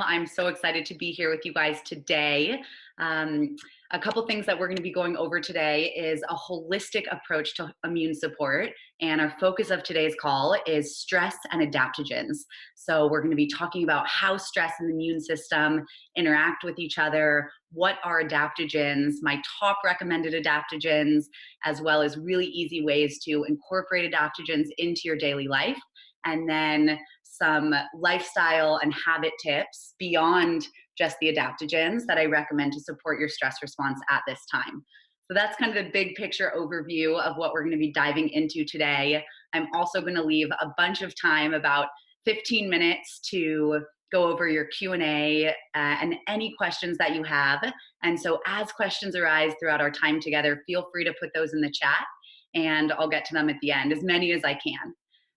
I'm so excited to be here with you guys today. A couple things that we're going to be going over today is a holistic approach to immune support. And our focus of today's call is stress and adaptogens. So we're going to be talking about how stress and the immune system interact with each other, what are adaptogens, my top recommended adaptogens, as well as really easy ways to incorporate adaptogens into your daily life. And then some lifestyle and habit tips beyond just the adaptogens that I recommend to support your stress response at this time. So that's kind of the big picture overview of what we're going to be diving into today. I'm also going to leave a bunch of time, about 15 minutes, to go over your Q&A and any questions that you have. And so as questions arise throughout our time together, feel free to put those in the chat and I'll get to them at the end, as many as I can.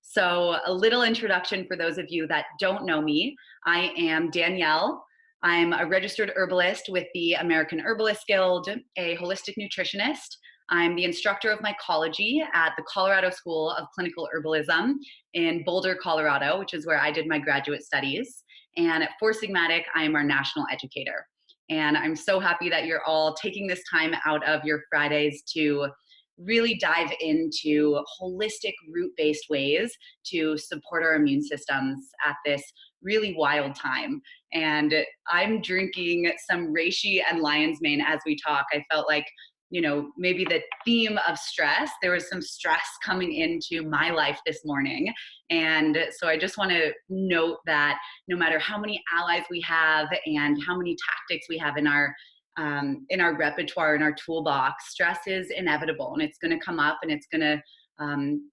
So a little introduction for those of you that don't know me. I am Danielle. I'm a registered herbalist with the American Herbalists Guild, a holistic nutritionist. I'm the instructor of mycology at the Colorado School of Clinical Herbalism in Boulder, Colorado, which is where I did my graduate studies. And at Four Sigmatic, I am our national educator. And I'm so happy that you're all taking this time out of your Fridays to really dive into holistic, root-based ways to support our immune systems at this really wild time. And I'm drinking some Reishi and lion's mane as we talk. I felt like, maybe the theme of stress, there was some stress coming into my life this morning. And so I just want to note that no matter how many allies we have and how many tactics we have in our repertoire, in our toolbox, stress is inevitable and it's going to come up and it's going to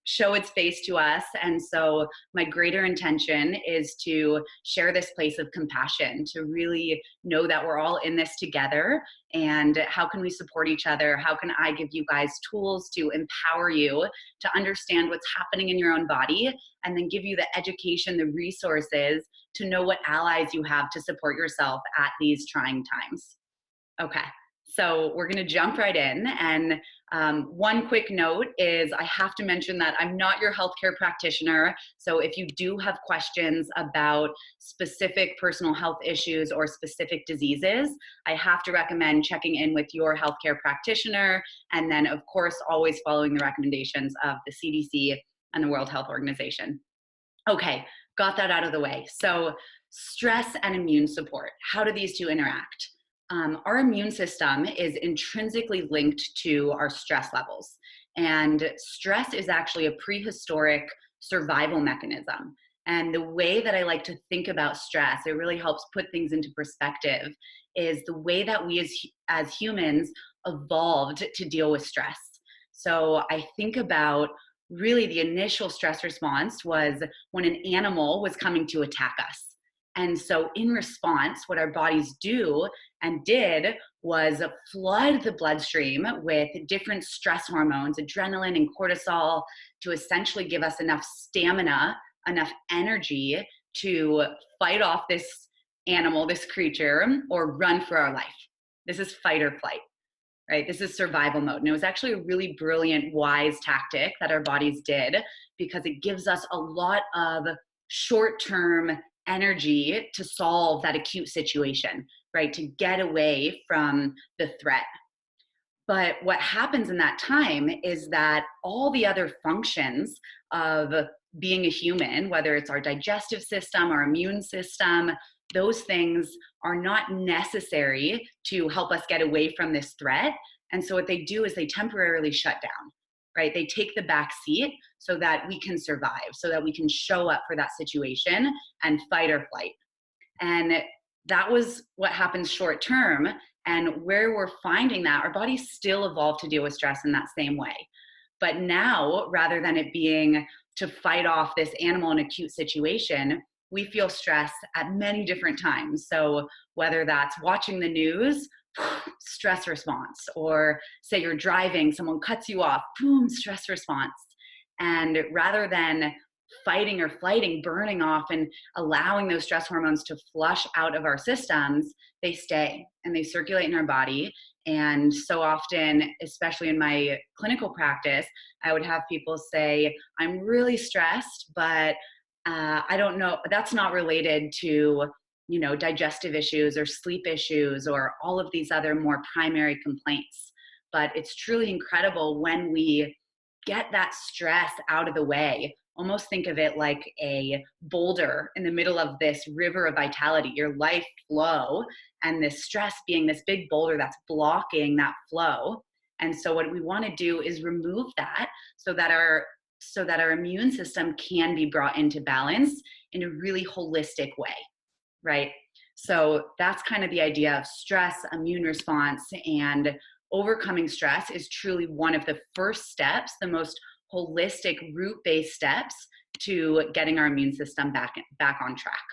show its face to us. And so my greater intention is to share this place of compassion, to really know that we're all in this together and how can we support each other? How can I give you guys tools to empower you to understand what's happening in your own body and then give you the education, the resources to know what allies you have to support yourself at these trying times. Okay, so we're going to jump right in. And one quick note is I have to mention that I'm not your healthcare practitioner. So if you do have questions about specific personal health issues or specific diseases, I have to recommend checking in with your healthcare practitioner. And then, of course, always following the recommendations of the CDC and the World Health Organization. Okay, got that out of the way. So stress and immune support, how do these two interact? Our immune system is intrinsically linked to our stress levels. And stress is actually a prehistoric survival mechanism. And the way that I like to think about stress, it really helps put things into perspective, is the way that we as humans evolved to deal with stress. So I think about really the initial stress response was when an animal was coming to attack us. And so in response, what our bodies do and did was flood the bloodstream with different stress hormones, adrenaline and cortisol, to essentially give us enough stamina, enough energy to fight off this animal, this creature, or run for our life. This is fight or flight, right? This is survival mode. And it was actually a really brilliant, wise tactic that our bodies did because it gives us a lot of short-term energy to solve that acute situation, right? To get away from the threat. But what happens in that time is that all the other functions of being a human, whether it's our digestive system, our immune system, those things are not necessary to help us get away from this threat. And so what they do is they temporarily shut down, right? They take the back seat so that we can survive, so that we can show up for that situation and fight or flight. And that was what happens short term. And where we're finding that our bodies still evolved to deal with stress in that same way. But now, rather than it being to fight off this animal in an acute situation, we feel stress at many different times. So whether that's watching the news, stress response, or say you're driving, someone cuts you off, boom, stress response. And rather than fighting or flighting, burning off and allowing those stress hormones to flush out of our systems, they stay and they circulate in our body. And so often, especially in my clinical practice, I would have people say, I'm really stressed, but I don't know, that's not related to digestive issues or sleep issues or all of these other more primary complaints. But it's truly incredible when we get that stress out of the way. Almost think of it like a boulder in the middle of this river of vitality, your life flow, and this stress being this big boulder that's blocking that flow. And so what we want to do is remove that so that our immune system can be brought into balance in a really holistic way, right? So that's kind of the idea of stress, immune response, and overcoming stress is truly one of the first steps, the most holistic root-based steps to getting our immune system back on track.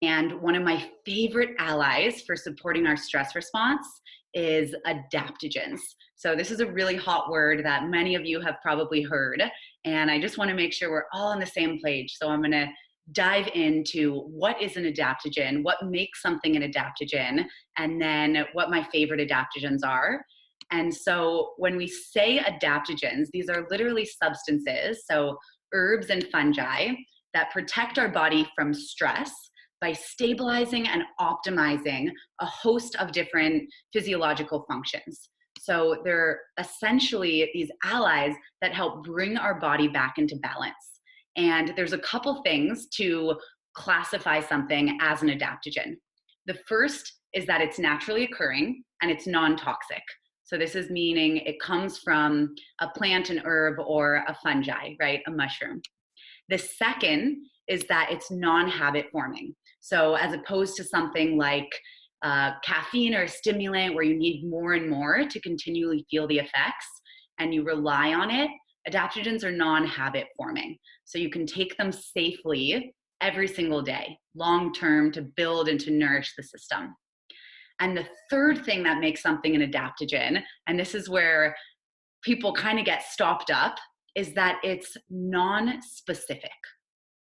And one of my favorite allies for supporting our stress response is adaptogens. So this is a really hot word that many of you have probably heard, and I just want to make sure we're all on the same page. So I'm going to dive into what is an adaptogen, what makes something an adaptogen, and then what my favorite adaptogens are. And so when we say adaptogens, these are literally substances, so herbs and fungi that protect our body from stress by stabilizing and optimizing a host of different physiological functions. So they're essentially these allies that help bring our body back into balance. And there's a couple things to classify something as an adaptogen. The first is that it's naturally occurring and it's non-toxic. So this is meaning it comes from a plant, an herb, or a fungi, right? A mushroom. The second is that it's non-habit forming. So as opposed to something like caffeine or a stimulant where you need more and more to continually feel the effects and you rely on it, adaptogens are non-habit forming. So you can take them safely every single day, long-term, to build and to nourish the system. And the third thing that makes something an adaptogen, and this is where people kind of get stopped up, is that it's non-specific.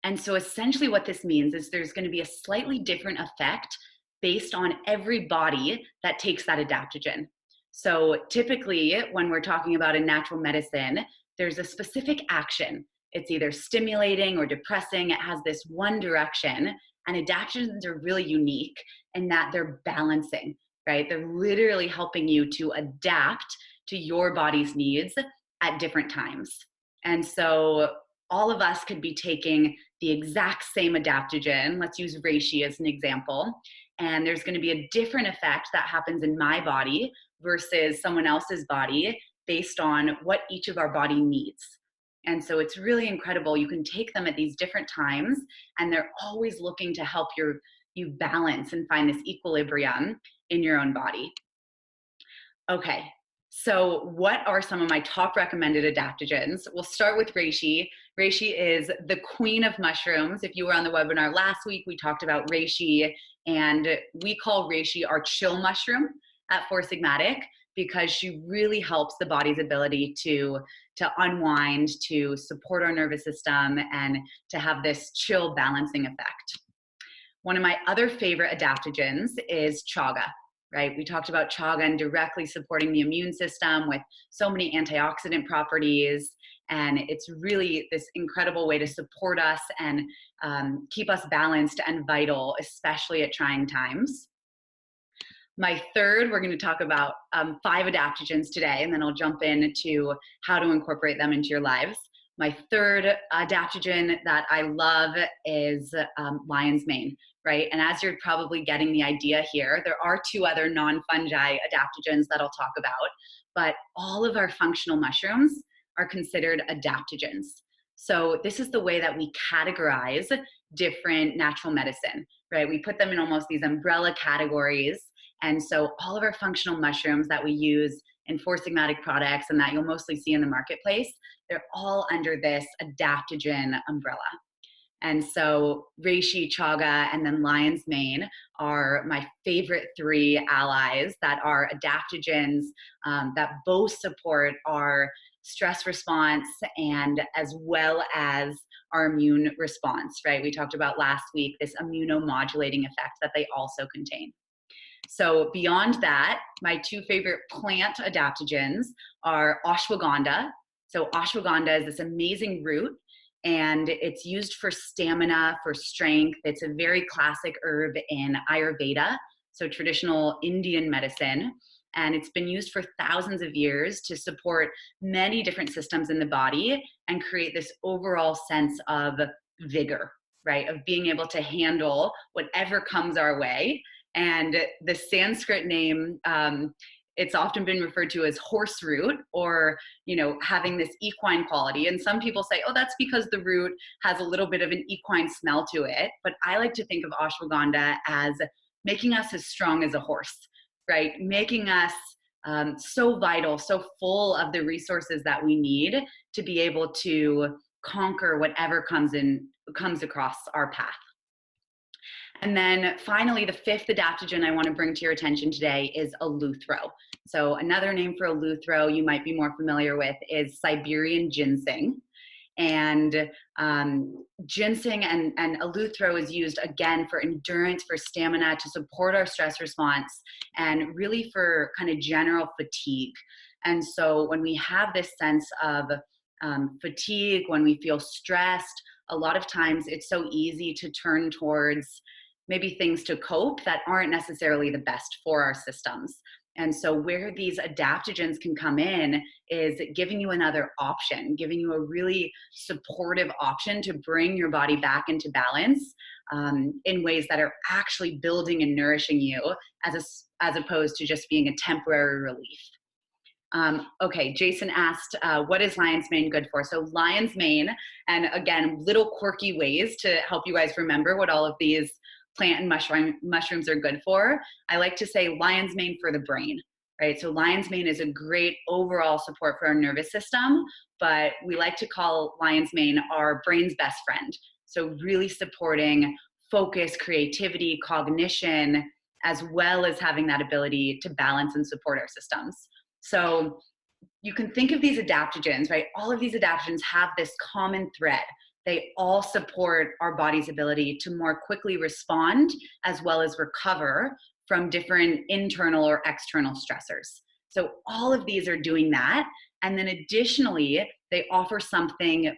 And so essentially what this means is there's going to be a slightly different effect based on every body that takes that adaptogen. So typically when we're talking about a natural medicine, there's a specific action. It's either stimulating or depressing. It has this one direction. And adaptogens are really unique in that they're balancing, right? They're literally helping you to adapt to your body's needs at different times. And so all of us could be taking the exact same adaptogen. Let's use reishi as an example. And there's going to be a different effect that happens in my body versus someone else's body based on what each of our body needs. And so it's really incredible. You can take them at these different times, and they're always looking to help you balance and find this equilibrium in your own body. Okay, so what are some of my top recommended adaptogens? We'll start with reishi. Reishi is the queen of mushrooms. If you were on the webinar last week, we talked about reishi, and we call reishi our chill mushroom at Four Sigmatic because she really helps the body's ability to unwind, to support our nervous system, and to have this chill balancing effect. One of my other favorite adaptogens is chaga, right? We talked about chaga and directly supporting the immune system with so many antioxidant properties. And it's really this incredible way to support us and keep us balanced and vital, especially at trying times. My third, we're going to talk about 5 adaptogens today, and then I'll jump into how to incorporate them into your lives. My third adaptogen that I love is lion's mane, right? And as you're probably getting the idea here, there are 2 other non-fungi adaptogens that I'll talk about, but all of our functional mushrooms are considered adaptogens. So this is the way that we categorize different natural medicine, right? We put them in almost these umbrella categories. And so all of our functional mushrooms that we use in Four Sigmatic products and that you'll mostly see in the marketplace, they're all under this adaptogen umbrella. And so reishi, chaga, and then lion's mane are my favorite 3 allies that are adaptogens that both support our stress response and as well as our immune response, right? We talked about last week this immunomodulating effect that they also contain. So beyond that, my 2 favorite plant adaptogens are ashwagandha. So ashwagandha is this amazing root, and it's used for stamina, for strength. It's a very classic herb in Ayurveda, so traditional Indian medicine. And it's been used for thousands of years to support many different systems in the body and create this overall sense of vigor, right? Of being able to handle whatever comes our way. And the Sanskrit name, it's often been referred to as horse root, or, you know, having this equine quality. And some people say, oh, that's because the root has a little bit of an equine smell to it. But I like to think of ashwagandha as making us as strong as a horse, right? Making us so vital, so full of the resources that we need to be able to conquer whatever comes across our path. And then finally, the fifth adaptogen I want to bring to your attention today is Eleuthero. So another name for Eleuthero you might be more familiar with is Siberian ginseng. And ginseng and Eleuthero is used again for endurance, for stamina, to support our stress response, and really for kind of general fatigue. And so when we have this sense of fatigue, when we feel stressed, a lot of times it's so easy to turn towards maybe things to cope that aren't necessarily the best for our systems. And so where these adaptogens can come in is giving you another option, giving you a really supportive option to bring your body back into balance in ways that are actually building and nourishing you, as opposed to just being a temporary relief. Okay, Jason asked, what is lion's mane good for? So lion's mane, and again, little quirky ways to help you guys remember what all of these plant and mushrooms are good for. I like to say lion's mane for the brain, right? So lion's mane is a great overall support for our nervous system, but we like to call lion's mane our brain's best friend. So really supporting focus, creativity, cognition, as well as having that ability to balance and support our systems. So you can think of these adaptogens, right? All of these adaptogens have this common thread. They all support our body's ability to more quickly respond as well as recover from different internal or external stressors. So all of these are doing that. And then additionally, they offer something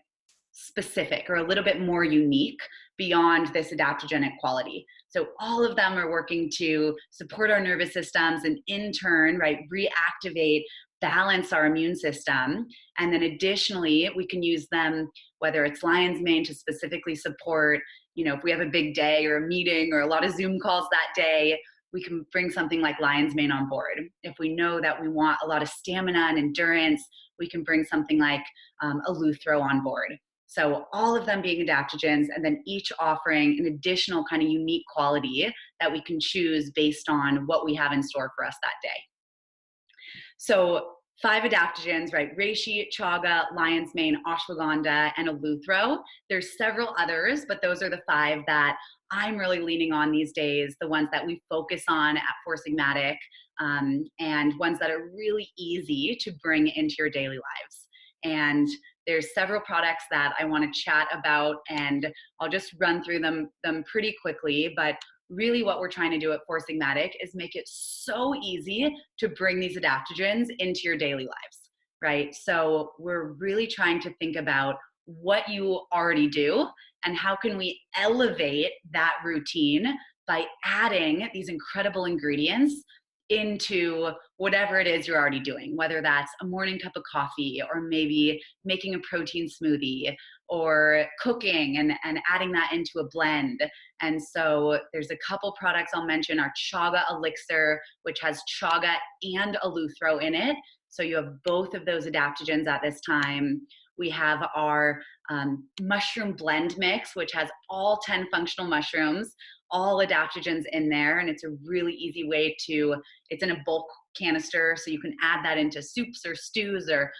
specific or a little bit more unique beyond this adaptogenic quality. So all of them are working to support our nervous systems and in turn, right, reactivate, balance our immune system. And then additionally, we can use them, whether it's lion's mane to specifically support, you know, if we have a big day or a meeting or a lot of Zoom calls that day, we can bring something like lion's mane on board. If we know that we want a lot of stamina and endurance, we can bring something like Eleuthero on board. So all of them being adaptogens, and then each offering an additional kind of unique quality that we can choose based on what we have in store for us that day. So 5 adaptogens, right? Reishi, Chaga, lion's mane, ashwagandha, and Eleuthero. There's several others, but those are the 5 that I'm really leaning on these days, the ones that we focus on at Four Sigmatic, and ones that are really easy to bring into your daily lives. And there's several products that I want to chat about, and I'll just run through them pretty quickly. But really what we're trying to do at Four Sigmatic is make it so easy to bring these adaptogens into your daily lives, right? So we're really trying to think about what you already do and how can we elevate that routine by adding these incredible ingredients into whatever it is you're already doing, whether that's a morning cup of coffee or maybe making a protein smoothie or cooking and adding that into a blend. And so there's a couple products I'll mention. Our Chaga elixir, which has chaga and Eleuthero in it. So you have both of those adaptogens at this time. We have our mushroom blend mix, which has all 10 functional mushrooms, all adaptogens in there. And it's a really easy way it's in a bulk canister. So you can add that into soups or stews or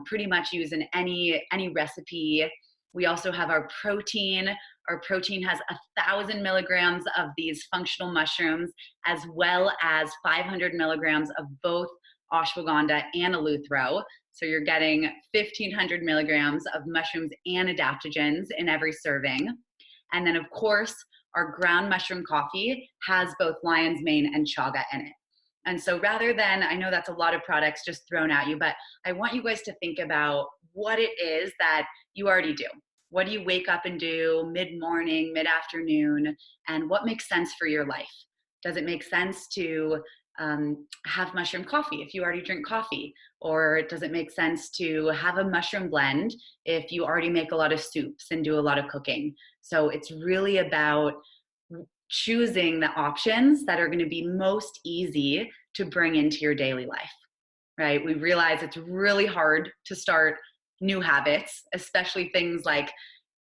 pretty much use in any recipe. We also have our protein. Our protein has 1,000 milligrams of these functional mushrooms, as well as 500 milligrams of both ashwagandha and Eleuthero. So you're getting 1,500 milligrams of mushrooms and adaptogens in every serving. And then of course, our ground mushroom coffee has both lion's mane and chaga in it. And so rather than, I know that's a lot of products just thrown at you, but I want you guys to think about what it is that you already do. What do you wake up and do mid-morning, mid-afternoon, and what makes sense for your life? Does it make sense to have mushroom coffee if you already drink coffee? Or does it make sense to have a mushroom blend if you already make a lot of soups and do a lot of cooking? So it's really about choosing the options that are going to be most easy to bring into your daily life, right? We realize it's really hard to start new habits, especially things like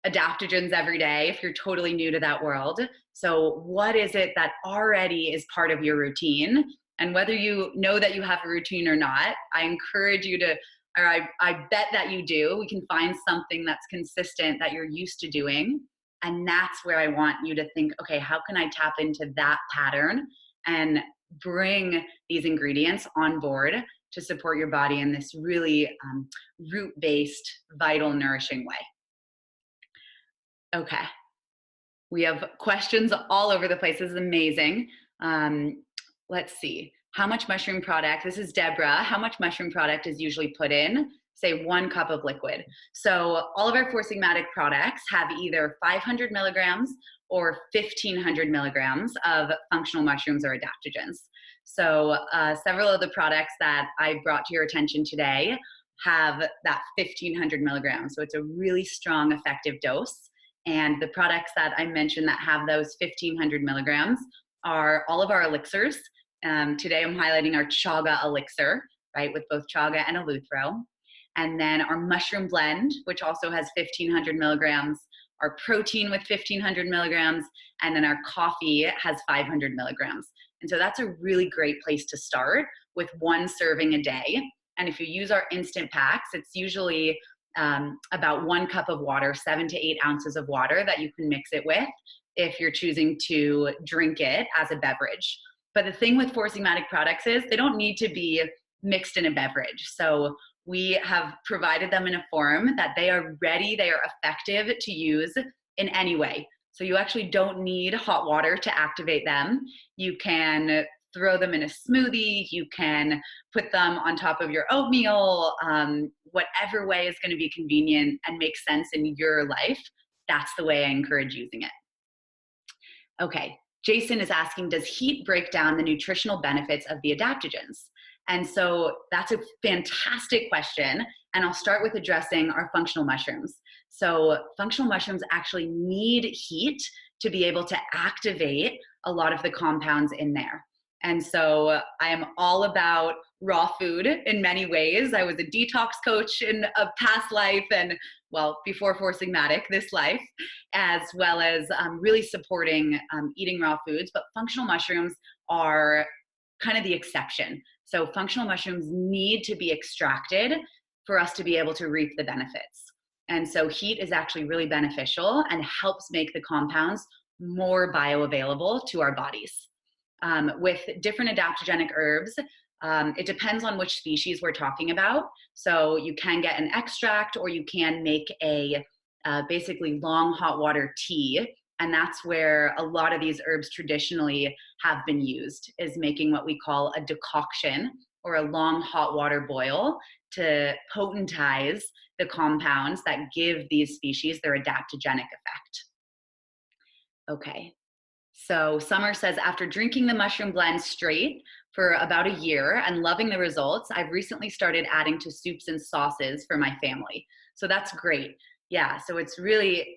adaptogens every day if you're totally new to that world. So what is it that already is part of your routine? And whether you know that you have a routine or not, I encourage you to, or I bet that you do. We can find something that's consistent that you're used to doing. And that's where I want you to think, okay, how can I tap into that pattern and bring these ingredients on board to support your body in this really root-based, vital, nourishing way? Okay. We have questions all over the place. This is amazing. Let's see. How much mushroom product? This is Deborah. How much mushroom product is usually put in? Say 1 cup of liquid. So all of our Four Sigmatic products have either 500 milligrams or 1500 milligrams of functional mushrooms or adaptogens. So several of the products that I brought to your attention today have that 1500 milligrams. So it's a really strong, effective dose. And the products that I mentioned that have those 1500 milligrams are all of our elixirs. Today I'm highlighting our Chaga elixir, right, with both Chaga and Eleuthero. And then our mushroom blend, which also has 1500 milligrams, our protein with 1500 milligrams, and then our coffee has 500 milligrams. And so that's a really great place to start with 1 serving a day. And if you use our instant packs, it's usually about 1 cup of water, 7 to 8 ounces of water that you can mix it with if you're choosing to drink it as a beverage. But the thing with Four Sigmatic products is they don't need to be mixed in a beverage. So we have provided them in a form that they are ready, they are effective to use in any way. So you actually don't need hot water to activate them. You can throw them in a smoothie, you can put them on top of your oatmeal, whatever way is going to be convenient and make sense in your life. That's the way I encourage using it. Okay, Jason is asking, does heat break down the nutritional benefits of the adaptogens? And so that's a fantastic question. And I'll start with addressing our functional mushrooms. So functional mushrooms actually need heat to be able to activate a lot of the compounds in there. And so I am all about raw food in many ways. I was a detox coach in a past life and, well, before Four Sigmatic, this life, as well as really supporting eating raw foods. But functional mushrooms are kind of the exception. So functional mushrooms need to be extracted for us to be able to reap the benefits. And so heat is actually really beneficial and helps make the compounds more bioavailable to our bodies. With different adaptogenic herbs, it depends on which species we're talking about. So you can get an extract or you can make a basically long hot water tea. And that's where a lot of these herbs traditionally have been used, is making what we call a decoction or a long hot water boil to potentize the compounds that give these species their adaptogenic effect. Okay. So Summer says, after drinking the mushroom blend straight for about a year and loving the results, I've recently started adding to soups and sauces for my family. So that's great. Yeah. So it's really,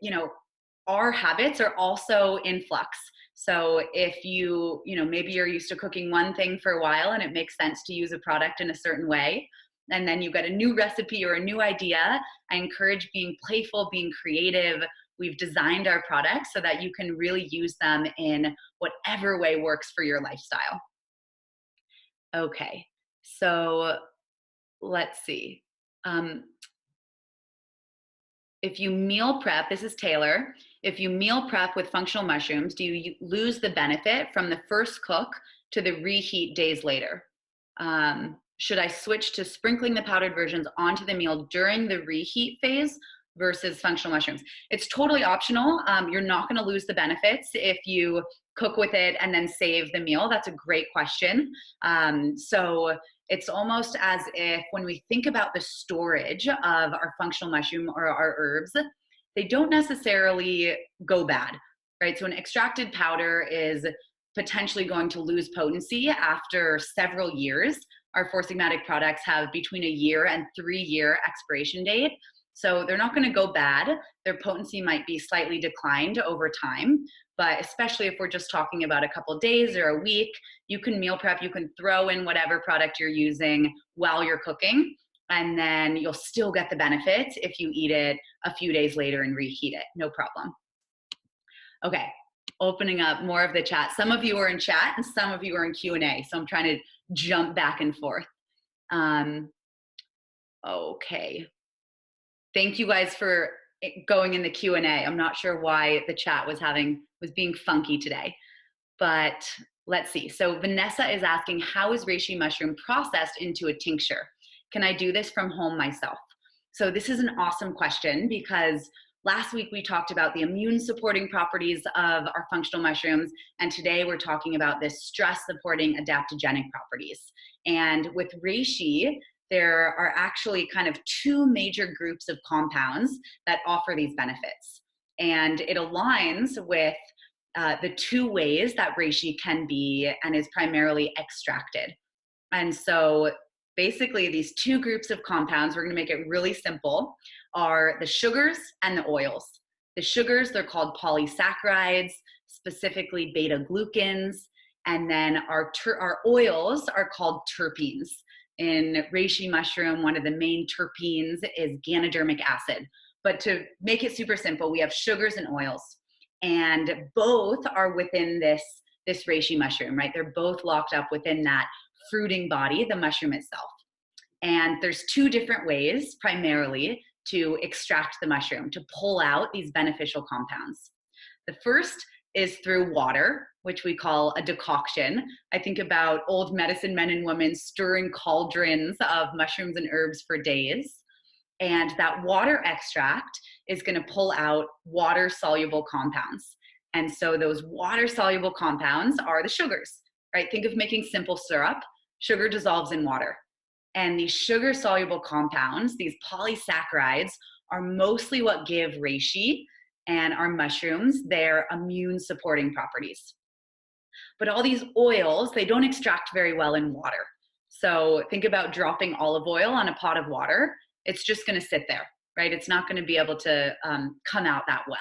our habits are also in flux. So if maybe you're used to cooking one thing for a while and it makes sense to use a product in a certain way, and then you get a new recipe or a new idea, I encourage being playful, being creative. We've designed our products so that you can really use them in whatever way works for your lifestyle. Okay, so let's see. If you meal prep, this is Taylor, if you meal prep with functional mushrooms, do you lose the benefit from the first cook to the reheat days later? Should I switch to sprinkling the powdered versions onto the meal during the reheat phase versus functional mushrooms? It's totally optional. You're not going to lose the benefits if you cook with it and then save the meal. That's a great question. So it's almost as if when we think about the storage of our functional mushroom or our herbs, they don't necessarily go bad, right? So an extracted powder is potentially going to lose potency after several years. Our Four Sigmatic products have between a year and 3-year expiration date. So they're not going to go bad. Their potency might be slightly declined over time, but especially if we're just talking about a couple days or a week, you can meal prep, you can throw in whatever product you're using while you're cooking, and then you'll still get the benefits if you eat it a few days later and reheat it, no problem. Okay, opening up more of the chat. Some of you are in chat and some of you are in Q&A, so I'm trying to jump back and forth. Okay. Thank you guys for going in the Q&A. I'm not sure why the chat was being funky today, but let's see. So Vanessa is asking, how is reishi mushroom processed into a tincture? Can I do this from home myself? So this is an awesome question because last week we talked about the immune supporting properties of our functional mushrooms, and today we're talking about the stress supporting adaptogenic properties. And with reishi, there are actually kind of 2 major groups of compounds that offer these benefits. And it aligns with the 2 ways that reishi can be and is primarily extracted. And so basically these 2 groups of compounds, we're going to make it really simple, are the sugars and the oils. The sugars, they're called polysaccharides, specifically beta glucans, and then our oils are called terpenes. In reishi mushroom, one of the main terpenes is ganodermic acid. But to make it super simple, we have sugars and oils, and both are within this reishi mushroom, right? They're both locked up within that fruiting body, the mushroom itself. And there's 2 different ways, primarily, to extract the mushroom, to pull out these beneficial compounds. The first is through water, which we call a decoction. I think about old medicine men and women stirring cauldrons of mushrooms and herbs for days. And that water extract is going to pull out water-soluble compounds. And so those water-soluble compounds are the sugars, right? Think of making simple syrup. Sugar dissolves in water. And these sugar-soluble compounds, these polysaccharides, are mostly what give reishi and our mushrooms their immune supporting properties. But all these oils, they don't extract very well in water. So think about dropping olive oil on a pot of water. It's just going to sit there, right? It's not going to be able to come out that well.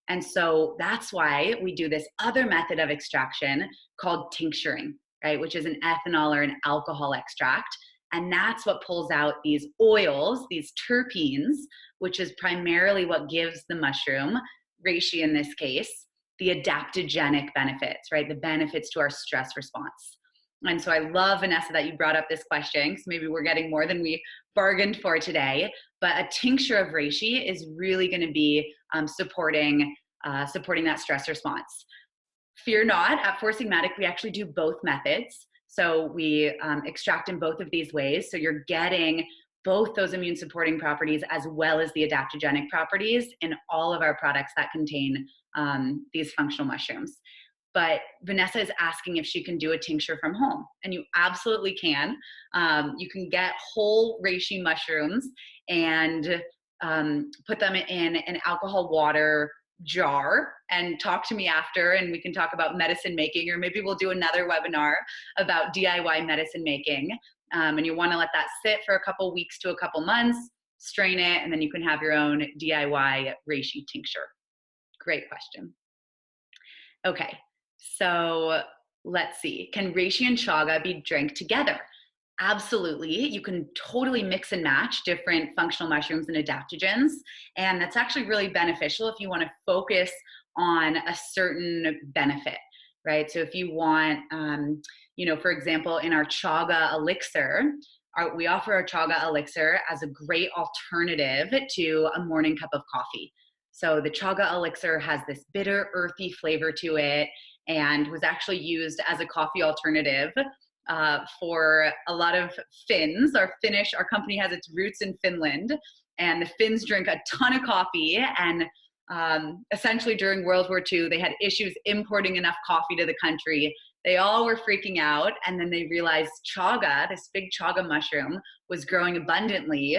And so that's why we do this other method of extraction called tincturing, right? Which is an ethanol or an alcohol extract. And that's what pulls out these oils, these terpenes, which is primarily what gives the mushroom, reishi in this case, the adaptogenic benefits, right? The benefits to our stress response. And so I love, Vanessa, that you brought up this question, because maybe we're getting more than we bargained for today. But a tincture of reishi is really going to be supporting that stress response. Fear not, at Four Sigmatic, we actually do both methods. So we extract in both of these ways. So you're getting both those immune supporting properties as well as the adaptogenic properties in all of our products that contain these functional mushrooms. But Vanessa is asking if she can do a tincture from home, and you absolutely can. You can get whole reishi mushrooms and put them in an alcohol water jar and talk to me after, and we can talk about medicine making, or maybe we'll do another webinar about DIY medicine making. And you want to let that sit for a couple weeks to a couple months, strain it, and then you can have your own DIY reishi tincture. Great question. Okay, so let's see. Can reishi and chaga be drank together? Absolutely. You can totally mix and match different functional mushrooms and adaptogens. And that's actually really beneficial if you want to focus on a certain benefit, right? So if you want, for example, in our chaga elixir, we offer our chaga elixir as a great alternative to a morning cup of coffee. So the chaga elixir has this bitter, earthy flavor to it and was actually used as a coffee alternative for a lot of Finns. Our company has its roots in Finland, and the Finns drink a ton of coffee, and essentially during World War II, they had issues importing enough coffee to the country. They all were freaking out, and then they realized chaga, this big chaga mushroom, was growing abundantly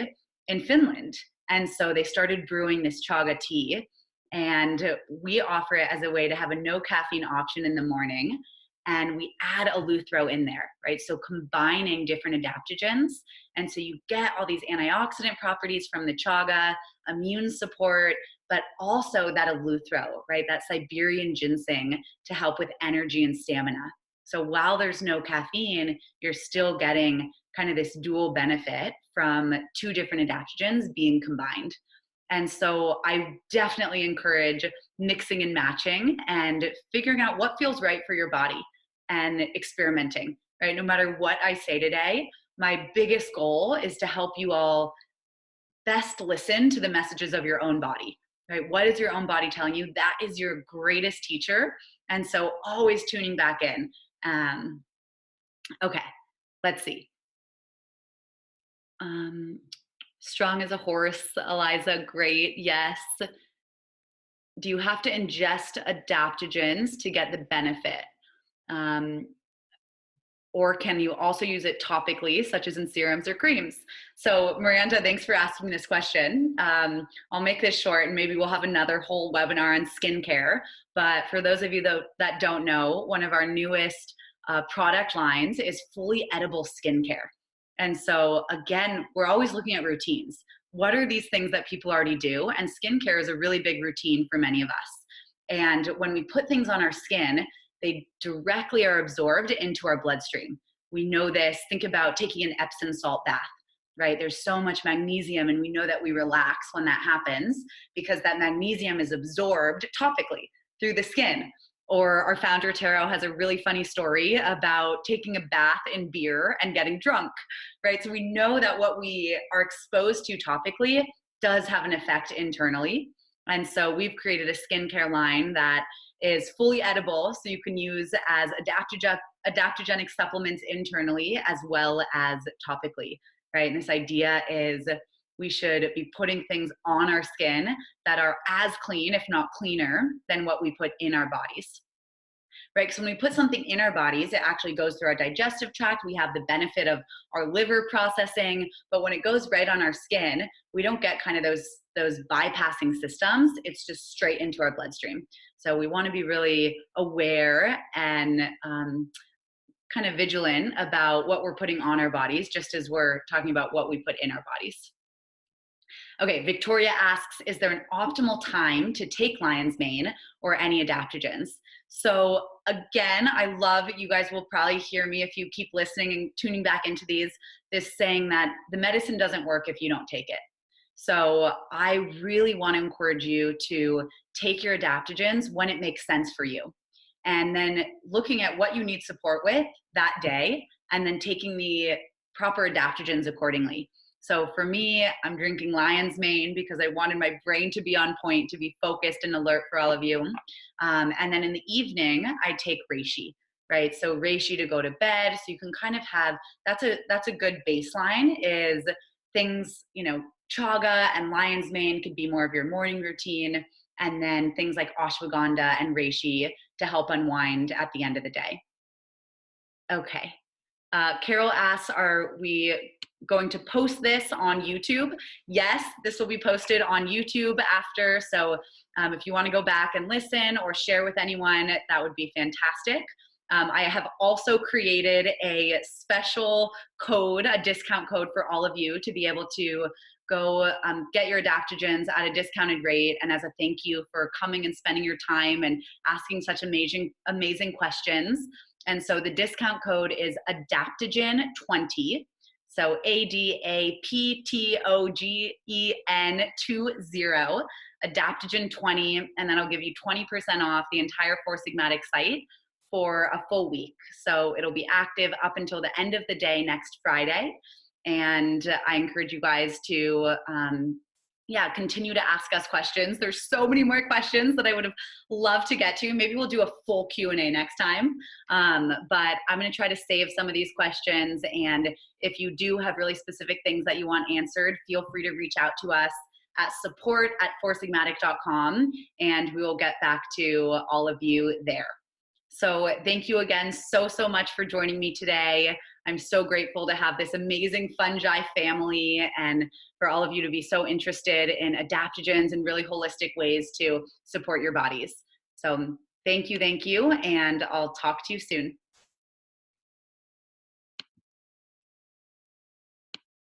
in Finland. And so they started brewing this chaga tea, and we offer it as a way to have a no caffeine option in the morning. And we add Eleuthero in there, right? So combining different adaptogens. And so you get all these antioxidant properties from the chaga, immune support, but also that Eleuthero, right? That Siberian ginseng to help with energy and stamina. So while there's no caffeine, you're still getting kind of this dual benefit from two different adaptogens being combined. And so I definitely encourage mixing and matching and figuring out what feels right for your body and experimenting, right? No matter what I say today, my biggest goal is to help you all best listen to the messages of your own body, right? What is your own body telling you? That is your greatest teacher. And so always tuning back in. Okay, let's see. Strong as a horse, Eliza, great, yes. Do you have to ingest adaptogens to get the benefit? Or can you also use it topically, such as in serums or creams? So Miranda, thanks for asking this question. I'll make this short and maybe we'll have another whole webinar on skincare. But for those of you that don't know, one of our newest product lines is fully edible skincare. And so again, we're always looking at routines. What are these things that people already do? And skincare is a really big routine for many of us. And when we put things on our skin, they directly are absorbed into our bloodstream. We know this. Think about taking an Epsom salt bath, right? There's so much magnesium, and we know that we relax when that happens because that magnesium is absorbed topically through the skin. Or our founder, Taro, has a really funny story about taking a bath in beer and getting drunk, right? So we know that what we are exposed to topically does have an effect internally. And so we've created a skincare line that is fully edible, so you can use as adaptogenic supplements internally as well as topically, right? And this idea is we should be putting things on our skin that are as clean, if not cleaner, than what we put in our bodies. Right? Because when we put something in our bodies, it actually goes through our digestive tract. We have the benefit of our liver processing, but when it goes right on our skin, we don't get kind of those bypassing systems. It's just straight into our bloodstream. So we want to be really aware and kind of vigilant about what we're putting on our bodies, just as we're talking about what we put in our bodies. Okay, Victoria asks, is there an optimal time to take lion's mane or any adaptogens? So again, I love, you guys will probably hear me if you keep listening and tuning back into this saying that the medicine doesn't work if you don't take it. So I really want to encourage you to take your adaptogens when it makes sense for you. And then looking at what you need support with that day, and then taking the proper adaptogens accordingly. So for me, I'm drinking lion's mane because I wanted my brain to be on point, to be focused and alert for all of you. And then in the evening, I take reishi, right? So reishi to go to bed. So you can kind of have, that's a good baseline is things, chaga and lion's mane could be more of your morning routine. And then things like ashwagandha and reishi to help unwind at the end of the day. Okay. Carol asks, are we going to post this on YouTube? Yes, this will be posted on YouTube after. So if you want to go back and listen or share with anyone, that would be fantastic. I have also created a special code, a discount code for all of you to be able to go get your adaptogens at a discounted rate. And as a thank you for coming and spending your time and asking such amazing questions. And so the discount code is Adaptogen 20. So ADAPTOGEN 20, Adaptogen 20, and then I'll give you 20% off the entire Four Sigmatic site for a full week. So it'll be active up until the end of the day next Friday. And I encourage you guys to continue to ask us questions. There's so many more questions that I would have loved to get to. Maybe we'll do a full Q&A next time. But I'm going to try to save some of these questions. And if you do have really specific things that you want answered, feel free to reach out to us at support@foursigmatic.com, and we will get back to all of you there. So thank you again so much for joining me today. I'm so grateful to have this amazing fungi family and for all of you to be so interested in adaptogens and really holistic ways to support your bodies. So thank you, and I'll talk to you soon.